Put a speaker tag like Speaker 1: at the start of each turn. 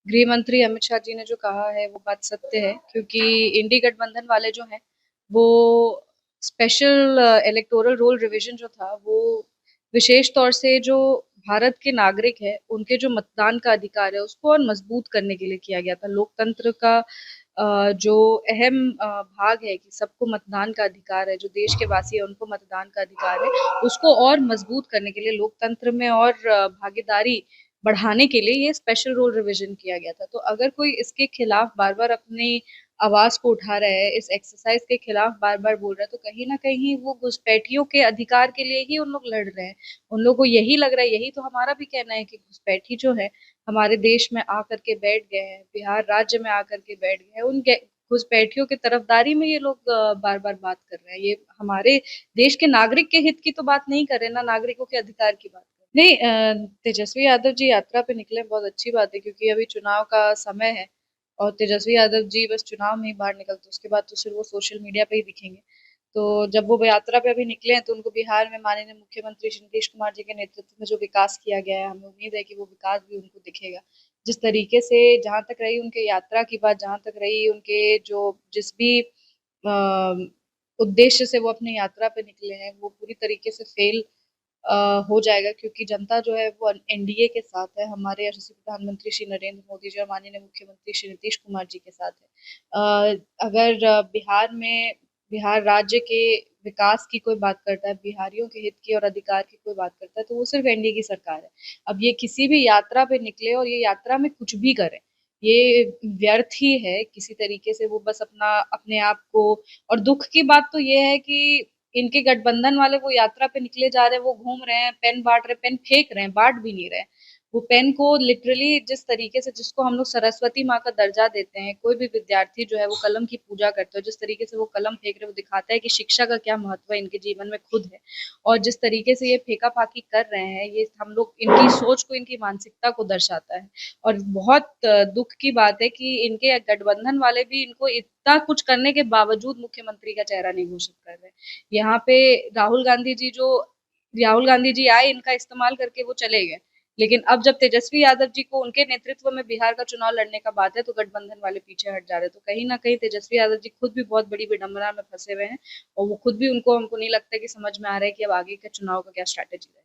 Speaker 1: गृह मंत्री अमित शाह जी ने जो कहा है वो बात सत्य है, क्योंकि इंडी गठबंधन वाले जो हैं वो स्पेशल इलेक्टोरल रोल रिवीजन जो था वो विशेष तौर से जो भारत के नागरिक है उनके जो मतदान का अधिकार है उसको और मजबूत करने के लिए किया गया था। लोकतंत्र का जो अहम भाग है कि सबको मतदान का अधिकार है, जो देश के वासी है उनको मतदान का अधिकार है, उसको और मजबूत करने के लिए लोकतंत्र में और भागीदारी बढ़ाने के लिए ये स्पेशल रोल रिवीजन किया गया था। तो अगर कोई इसके खिलाफ बार बार अपनी आवाज को उठा रहा है, इस एक्सरसाइज के खिलाफ बार बार बोल रहा है, तो कहीं ना कहीं वो घुसपैठियों के अधिकार के लिए ही उन लोग लड़ रहे हैं। उन लोगों को यही लग रहा है, यही तो हमारा भी कहना है कि घुसपैठी जो है हमारे देश में आकर के बैठ गए हैं, बिहार राज्य में आकर के बैठ गए हैं, उन घुसपैठियों की तरफदारी में ये लोग बार बार बात कर रहे हैं। ये हमारे देश के नागरिक के हित की तो बात नहीं कर रहे ना, नागरिकों के अधिकार की बात कर रहे हैं। नहीं, तेजस्वी यादव जी यात्रा पे निकले, बहुत अच्छी बात है, क्योंकि अभी चुनाव का समय है और तेजस्वी यादव जी बस चुनाव में ही बाहर निकलते, उसके बाद तो सिर्फ वो सोशल मीडिया पे ही दिखेंगे। तो जब वो यात्रा पे अभी निकले हैं तो उनको बिहार में माननीय मुख्यमंत्री श्री नीतीश कुमार जी के नेतृत्व में जो विकास किया गया है, हमें उम्मीद है कि वो विकास भी उनको दिखेगा। जिस तरीके से, जहां तक रही उनके यात्रा की बात, जहां तक रही उनके जो जिस भी उद्देश्य से वो अपनी यात्रा पे निकले हैं, वो पूरी तरीके से फेल हो जाएगा, क्योंकि जनता जो है वो एनडीए के साथ है, हमारे यशस्वी प्रधानमंत्री श्री नरेंद्र मोदी जी और माननीय मुख्यमंत्री श्री नीतीश कुमार जी के साथ है। अगर बिहार में, बिहार राज्य के विकास की कोई बात करता है, बिहारियों के हित की और अधिकार की कोई बात करता है, तो वो सिर्फ एनडीए की सरकार है। अब ये किसी भी यात्रा पे निकले और ये यात्रा में कुछ भी करे, ये व्यर्थ ही है किसी तरीके से। वो बस अपना अपने आप को, और दुख की बात तो ये है कि इनके गठबंधन वाले वो यात्रा पे निकले जा रहे हैं, वो घूम रहे हैं, पेन बांट रहे, पेन फेंक रहे हैं, बांट भी नहीं रहे। वो पेन को लिटरली जिस तरीके से, जिसको हम लोग सरस्वती माँ का दर्जा देते हैं, कोई भी विद्यार्थी जो है वो कलम की पूजा करते हो, जिस तरीके से वो कलम फेंक रहे हैं, वो दिखाता है कि शिक्षा का क्या महत्व है इनके जीवन में खुद है। और जिस तरीके से ये फेंका फाकी कर रहे हैं, ये हम लोग इनकी सोच को, इनकी मानसिकता को दर्शाता है। और बहुत दुख की बात है कि इनके गठबंधन वाले भी इनको इतना कुछ करने के बावजूद मुख्यमंत्री का चेहरा नहीं घोषित कर रहे। यहाँ पे राहुल गांधी जी जो राहुल गांधी जी आए, इनका इस्तेमाल करके वो चले गए, लेकिन अब जब तेजस्वी यादव जी को उनके नेतृत्व में बिहार का चुनाव लड़ने का बात है तो गठबंधन वाले पीछे हट जा रहे हैं। तो कहीं ना कहीं तेजस्वी यादव जी खुद भी बहुत बड़ी विडंबना में फंसे हुए हैं, और वो खुद भी, उनको हमको नहीं लगता कि समझ में आ रहा है कि अब आगे के चुनाव का क्या स्ट्रैटेजी है।